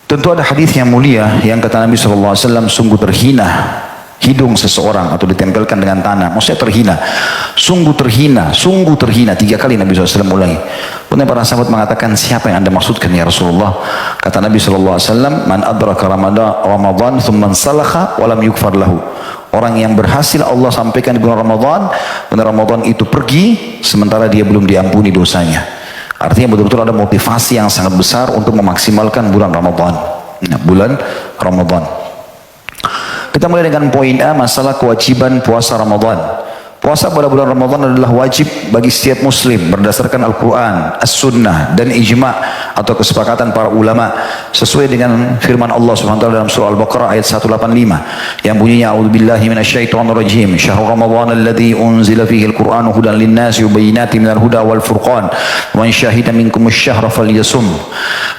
Tentu ada hadis yang mulia yang kata Nabi SAW, sungguh terhina hidung seseorang atau ditempelkan dengan tanah. Maksudnya terhina, sungguh terhina, sungguh terhina. 3 kali Nabi SAW ulangi. Kemudian para sahabat mengatakan, siapa yang anda maksudkan ya Rasulullah? Kata Nabi SAW, man adraka Ramadan thumman salakha walam yukfar lahu. Orang yang berhasil Allah sampaikan di bulan Ramadan itu pergi sementara dia belum diampuni dosanya. Artinya betul-betul ada motivasi yang sangat besar untuk memaksimalkan bulan Ramadan. Nah, bulan Ramadan. Kita mulai dengan poin A, masalah kewajiban puasa Ramadan. Puasa pada bulan Ramadan adalah wajib bagi setiap muslim berdasarkan Al-Quran, As-Sunnah, dan Ijma' atau kesepakatan para ulama sesuai dengan firman Allah SWT dalam surah Al-Baqarah ayat 185 yang bunyinya a'udzubillahi minasyaitonirrajim syahrul ramadhan alladzi unzila fihi al-Qur'anu hudan lin-nasi wa bayyinatin minal huda wal furqan man syahida minkumusy syahra falyasum.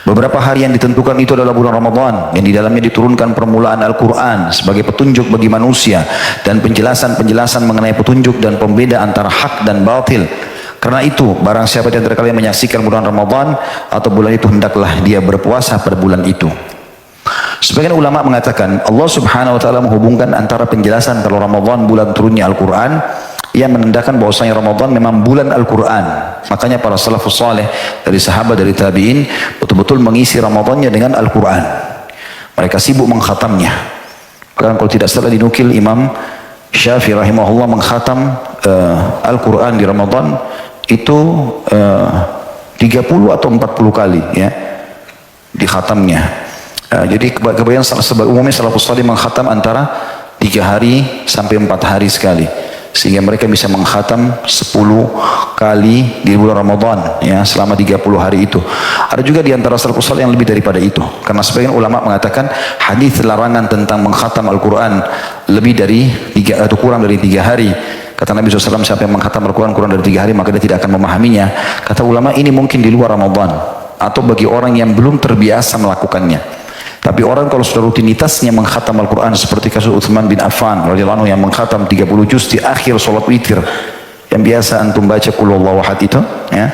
Beberapa hari yang ditentukan itu adalah bulan Ramadan yang di dalamnya diturunkan permulaan Al-Quran sebagai petunjuk bagi manusia dan penjelasan-penjelasan mengenai petunjuk dan pembeda antara hak dan batil. Karena itu barang siapa di antara kalian menyaksikan bulan Ramadan atau bulan itu, hendaklah dia berpuasa pada bulan itu. Sebagian ulama mengatakan Allah Subhanahu wa taala menghubungkan antara penjelasan kalau Ramadan bulan turunnya Al-Quran yang menandakan bahwasanya Ramadan memang bulan Al-Quran. Makanya para salafus saleh dari sahabat, dari tabi'in betul-betul mengisi Ramadannya dengan Al-Quran. Mereka sibuk mengkhatamnya. Karena kalau tidak salah dinukil Imam Syafi'i rahimahullah mengkhatam Al-Quran di Ramadan itu 30 atau 40 kali ya dikhatamnya. Jadi kebanyakan umumnya salafus saleh mengkhatam antara 3 hari sampai 4 hari sekali, sehingga mereka bisa mengkhatam 10 kali di bulan Ramadan ya selama 30 hari itu. Ada juga di antara salafus saleh yang lebih daripada itu, karena sebagian ulama mengatakan hadis larangan tentang mengkhatam Al-Quran lebih dari 3 atau kurang dari 3 hari. Kata Nabi SAW, siapa yang mengkhatam Al-Quran kurang dari 3 hari maka dia tidak akan memahaminya. Kata ulama, ini mungkin di luar Ramadan atau bagi orang yang belum terbiasa melakukannya. Tapi orang kalau sudah rutinitasnya mengkhatam Al-Quran seperti kasus Utsman bin Affan radhiyallahu anhu yang mengkhatam 30 juz di akhir sholat witir yang biasa antum baca qul huwallahu ahad itu ya.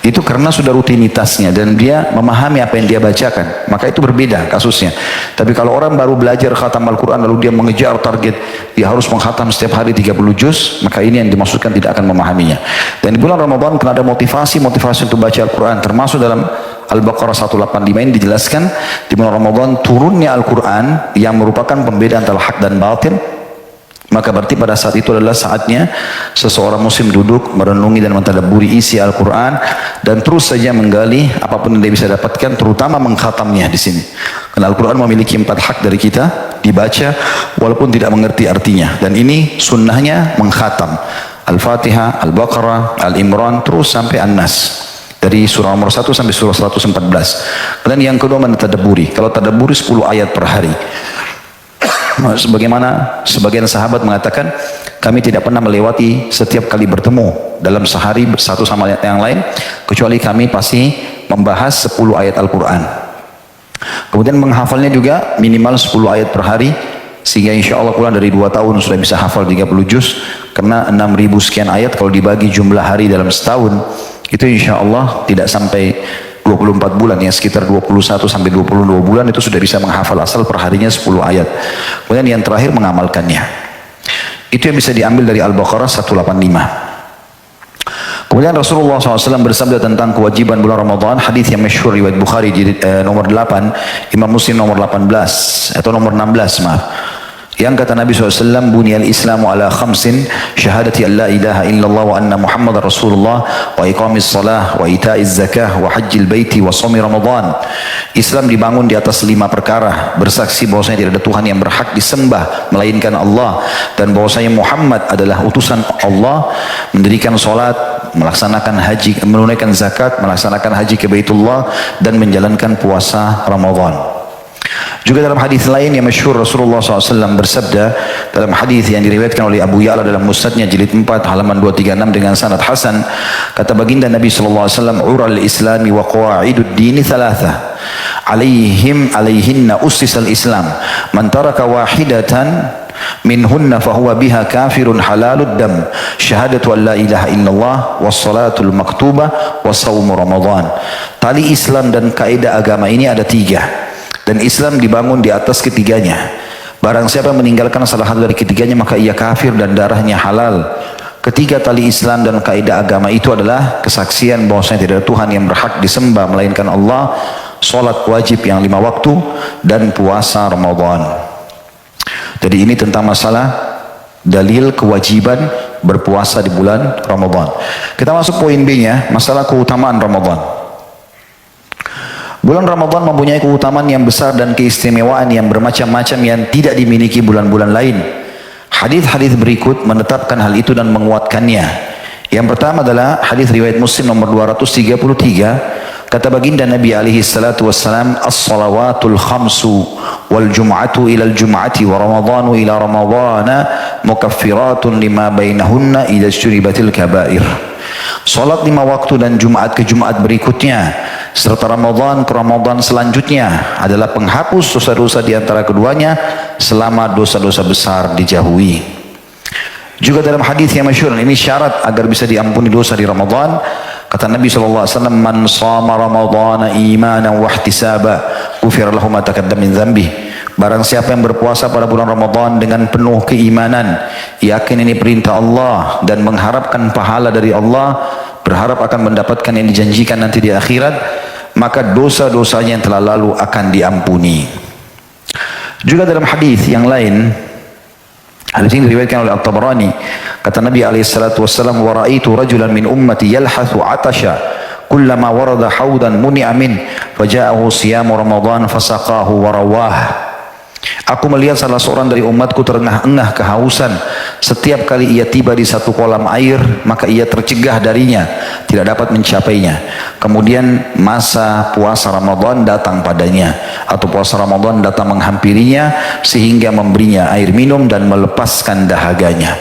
Itu karena sudah rutinitasnya dan dia memahami apa yang dia bacakan, maka itu berbeda kasusnya. Tapi kalau orang baru belajar khatam Al-Quran lalu dia mengejar target, dia harus mengkhatam setiap hari 30 juz, maka ini yang dimaksudkan tidak akan memahaminya. Dan di bulan Ramadan karena ada motivasi untuk baca Al-Quran, termasuk dalam Al-Baqarah 185 ini dijelaskan di bulan Ramadan turunnya Al-Quran yang merupakan pembeda antara hak dan batil. Maka berarti pada saat itu adalah saatnya seseorang muslim duduk merenungi dan mentadabburi isi Al-Quran dan terus saja menggali apapun yang dia bisa dapatkan, terutama mengkhatamnya di sini. Karena Al-Quran memiliki 4 hak dari kita dibaca walaupun tidak mengerti artinya, dan ini sunnahnya mengkhatam Al-Fatihah, Al-Baqarah, Al-Imran terus sampai An-Nas, dari surah nomor 1 sampai surah 114. Dan yang kedua mentadabburi. Kalau tadabburi 10 ayat per hari. Sebagaimana sebagian sahabat mengatakan, kami tidak pernah melewati setiap kali bertemu dalam sehari satu sama yang lain kecuali kami pasti membahas 10 ayat Al-Quran. Kemudian menghafalnya juga minimal 10 ayat per hari, sehingga insya Allah kurang dari 2 tahun sudah bisa hafal 30 juz. Karena 6.000 sekian ayat kalau dibagi jumlah hari dalam setahun itu insya Allah tidak sampai 24 bulan ya, sekitar 21 sampai 22 bulan itu sudah bisa menghafal asal per harinya 10 ayat. Kemudian yang terakhir mengamalkannya. Itu yang bisa diambil dari Al-Baqarah 185. Kemudian Rasulullah SAW bersabda tentang kewajiban bulan Ramadan, hadis yang masyhur riwayat Bukhari nomor 8, Imam Muslim nomor 18 atau nomor 16 maaf. Yang kata Nabi SAW, buniyal islamu ala khamsin, syahadati an la ilaha illallah wa anna muhammad rasulullah wa iqamis salah wa ita'iz zakah wa hajjil baiti wa shaumi ramadan. Islam dibangun di atas 5 perkara, bersaksi bahwasanya tidak ada Tuhan yang berhak disembah melainkan Allah, dan bahwasanya Muhammad adalah utusan Allah, mendirikan salat, melaksanakan haji, menunaikan zakat, melaksanakan haji ke Baitullah, dan menjalankan puasa Ramadan. Juga dalam hadis lain yang masyhur Rasulullah SAW bersabda dalam hadis yang diriwayatkan oleh Abu Ya'la dalam Musnadnya jilid 4 halaman 236 dengan sanad hasan, kata baginda Nabi SAW, ural islami wa qawaidud dini thalatha alaihinna ussisal islam man taraka wahidatan minhunna fahuwa biha kafirun halalud dam syahadatu an la ilaha illallah wassalatul maktubah wa saumu ramadan. Tali Islam dan kaidah agama ini ada 3 dan Islam dibangun di atas ketiganya. Barang siapa meninggalkan salah satu dari ketiganya maka ia kafir dan darahnya halal. Ketiga tali Islam dan kaidah agama itu adalah kesaksian bahwasanya tidak ada Tuhan yang berhak disembah melainkan Allah, salat wajib yang 5 waktu, dan puasa Ramadan. Jadi ini tentang masalah dalil kewajiban berpuasa di bulan Ramadan. Kita masuk poin B-nya, masalah keutamaan Ramadan. Bulan Ramadan mempunyai keutamaan yang besar dan keistimewaan yang bermacam-macam yang tidak dimiliki bulan-bulan lain. Hadis-hadis berikut menetapkan hal itu dan menguatkannya. Yang pertama adalah hadis riwayat Muslim nomor 233. Kata baginda Nabi alaihi salatu wassalam, as-salawatul khamsu wal jum'atu ila al-jum'ati wa ramadhanu ila ramadhana mukaffiratun lima bainahunna idza syuribatil kaba'ir. Salat 5 waktu dan Jumat ke Jumat berikutnya serta Ramadan ke Ramadan selanjutnya adalah penghapus dosa-dosa di antara keduanya selama dosa-dosa besar dijauhi. Juga dalam hadis yang masyhur, ini syarat agar bisa diampuni dosa di Ramadan. Kata Nabi SAW, man shama ramadhana imanan wa ihtisaba ghufira lahu ma taqaddama min dhanbi. Barang siapa yang berpuasa pada bulan Ramadan dengan penuh keimanan, yakin ini perintah Allah dan mengharapkan pahala dari Allah, berharap akan mendapatkan yang dijanjikan nanti di akhirat, maka dosa-dosanya yang telah lalu akan diampuni. Juga dalam hadis yang lain, hadis ini diriwayatkan oleh At-Tabarani, kata Nabi alaihissalatu wassalam, wa ra'aitu rajulan min ummati yalhathu atasha kullama warada haudan muni'a min faja'ahu siyamu ramadan fasaqahu wa rawah. Aku melihat salah seorang dari umatku terengah-engah kehausan. Setiap kali ia tiba di satu kolam air, maka ia tercegah darinya, tidak dapat mencapainya. Kemudian masa puasa Ramadan datang padanya, atau puasa Ramadan datang menghampirinya, sehingga memberinya air minum dan melepaskan dahaganya.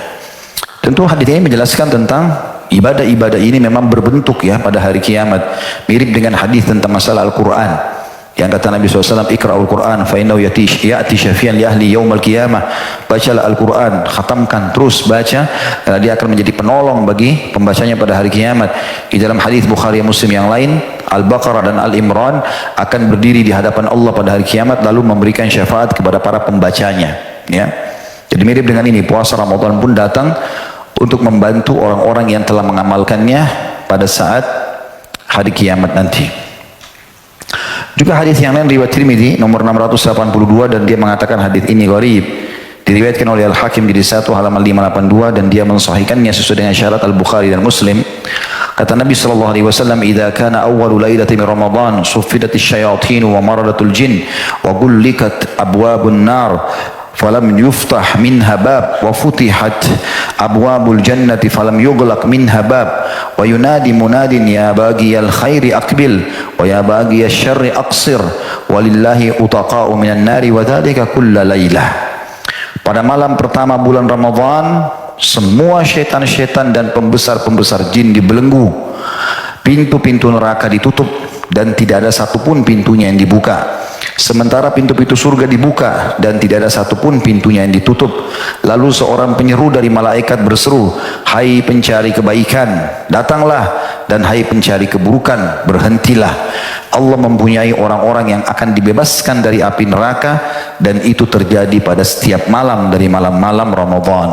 Tentu hadis ini menjelaskan tentang ibadah-ibadah ini memang berbentuk ya pada hari kiamat. Mirip dengan hadis tentang masalah Al-Quran. Yang kata Nabi SAW, ikra'ul Quran fa'innahu ya'ti syafian li ahli yawmal qiyamah. Bacalah Al-Quran, khatamkan, terus baca, karena dia akan menjadi penolong bagi pembacanya pada hari kiamat. Di dalam hadis Bukhari dan Muslim yang lain, Al-Baqarah dan Al-Imran akan berdiri di hadapan Allah pada hari kiamat lalu memberikan syafaat kepada para pembacanya. Ya. Jadi mirip dengan ini, puasa Ramadan pun datang untuk membantu orang-orang yang telah mengamalkannya pada saat hari kiamat nanti. Juga hadis yang lain riwayat Tirmidzi nomor 682 dan dia mengatakan hadis ini gharib. Diriwayatkan oleh Al-Hakim di 1 halaman 582 dan dia mensahihkannya sesuai dengan syarat Al-Bukhari dan Muslim. Kata Nabi sallallahu alaihi wasallam, "Idza kana awwalu lailatin min Ramadan suffidatis syayatin wa maradatul jin wa ghullikat abwabun nar." فلم يفتح منها باب وفتحت أبواب الجنة فلم يغلق منها باب وينادي مناد يا باغي الخير أقبل ويا باغي الشر أقصر ولله أتقاء من النار وذلك كل ليلة. Pada malam pertama bulan Ramadan, semua syaitan-syaitan dan pembesar-pembesar jin dibelenggu, pintu-pintu neraka ditutup dan tidak ada satupun pintunya yang dibuka. Sementara pintu-pintu surga dibuka dan tidak ada satupun pintunya yang ditutup. Lalu seorang penyeru dari malaikat berseru, "Hai pencari kebaikan, datanglah, dan hai pencari keburukan, berhentilah. Allah mempunyai orang-orang yang akan dibebaskan dari api neraka dan itu terjadi pada setiap malam dari malam-malam Ramadan."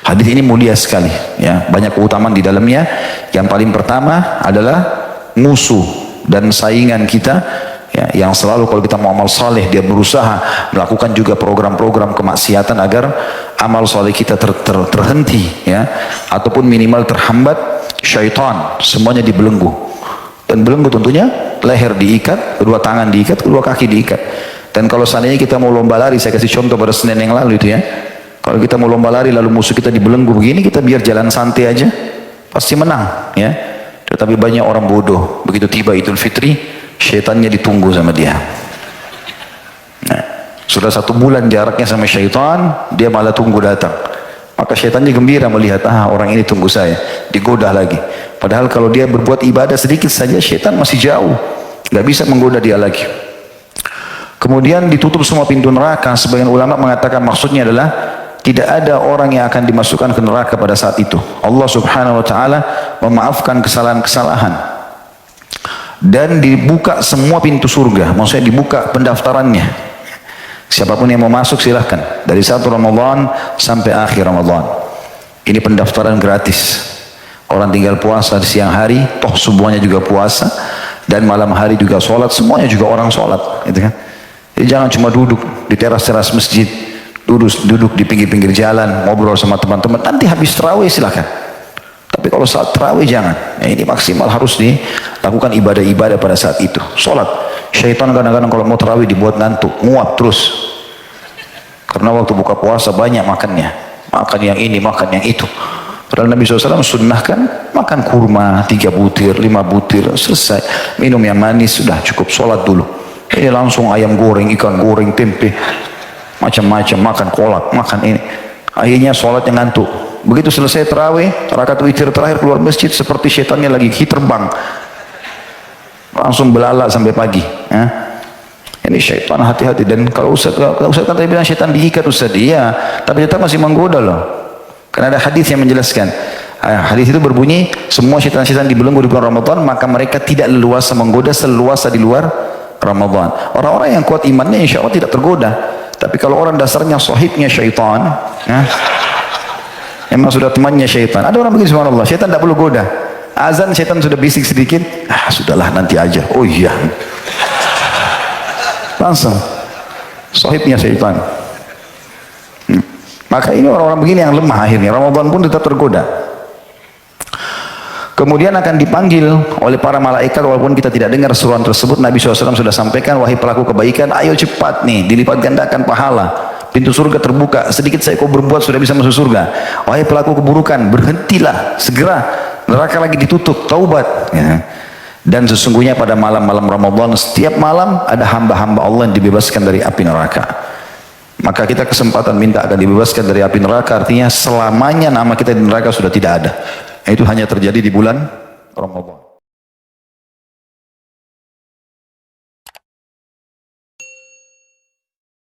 Hadis ini mulia sekali, ya, banyak keutamaan di dalamnya. Yang paling pertama adalah musuh dan saingan kita, ya, yang selalu kalau kita mau amal saleh dia berusaha melakukan juga program-program kemaksiatan agar amal saleh kita terhenti, ya, ataupun minimal terhambat. Syaitan semuanya dibelenggu, dan belenggu tentunya leher diikat, kedua tangan diikat, kedua kaki diikat. Dan kalau seandainya kita mau lomba lari, saya kasih contoh pada Senin yang lalu itu, ya, kalau kita mau lomba lari lalu musuh kita dibelenggu begini, kita biar jalan santai aja pasti menang, ya. Tetapi banyak orang bodoh, begitu tiba Idul Fitri syaitannya ditunggu sama dia. Nah, sudah 1 bulan jaraknya sama syaitan, dia malah tunggu datang. Maka syaitannya gembira melihat, orang ini tunggu saya, digoda lagi. Padahal kalau dia berbuat ibadah sedikit saja, syaitan masih jauh, nggak bisa menggoda dia lagi. Kemudian ditutup semua pintu neraka. Sebagian ulama mengatakan maksudnya adalah tidak ada orang yang akan dimasukkan ke neraka pada saat itu. Allah Subhanahu wa taala memaafkan kesalahan-kesalahan. Dan dibuka semua pintu surga, maksudnya dibuka pendaftarannya. Siapapun yang mau masuk silahkan, dari 1 Ramadan sampai akhir Ramadan. Ini pendaftaran gratis. Orang tinggal puasa di siang hari, toh semuanya juga puasa, dan malam hari juga sholat, semuanya juga orang sholat, gitu kan? Jadi jangan cuma duduk di teras-teras masjid, duduk di pinggir-pinggir jalan, ngobrol sama teman-teman. Nanti habis tarawih silahkan. Tapi kalau saat tarawih jangan. Ini maksimal harus dilakukan ibadah-ibadah pada saat itu. Sholat. Syaitan kadang-kadang kalau mau tarawih dibuat ngantuk, nguap terus. Karena waktu buka puasa banyak makannya. Makan yang ini, makan yang itu. Padahal Nabi SAW sunnahkan makan kurma 3 butir, 5 butir, selesai. Minum yang manis, sudah cukup, sholat dulu. Ini langsung ayam goreng, ikan goreng, tempe, macam-macam, makan kolak, makan ini. Akhirnya sholatnya ngantuk. Begitu selesai tarawih, rakaat witir terakhir keluar masjid seperti setannya lagi terbang. Langsung belalak sampai pagi. Ini syaitan, hati-hati. Dan kalau Ustaz kan tadi bilang syaitan diikat Ustaz, iya, tapi tetap masih menggoda loh. Karena ada hadis yang menjelaskan. Hadis itu berbunyi, semua syaitan-syaitan dibelenggu di bulan Ramadan, maka mereka tidak leluasa menggoda seleluasa di luar Ramadan. Orang-orang yang kuat imannya insya Allah tidak tergoda. Tapi kalau orang dasarnya sahibnya syaitan, memang sudah temannya syaitan. Ada orang begitu, subhanallah, syaitan tidak perlu goda. Azan syaitan sudah bisik sedikit, sudahlah nanti aja. Oh iya, langsung sahibnya syaitan. Maka ini orang-orang begini yang lemah akhirnya. Ramadan pun tetap tergoda. Kemudian akan dipanggil oleh para malaikat, walaupun kita tidak dengar seruan tersebut. Nabi SAW sudah sampaikan, wahai pelaku kebaikan, ayo cepat nih, dilipat gandakan pahala. Pintu surga terbuka, sedikit saya kau berbuat sudah bisa masuk surga. Wahai pelaku keburukan, berhentilah, segera, neraka lagi ditutup, taubat. Ya. Dan sesungguhnya pada malam-malam Ramadan, setiap malam ada hamba-hamba Allah yang dibebaskan dari api neraka. Maka kita kesempatan minta akan dibebaskan dari api neraka, artinya selamanya nama kita di neraka sudah tidak ada. Itu hanya terjadi di bulan Ramadan.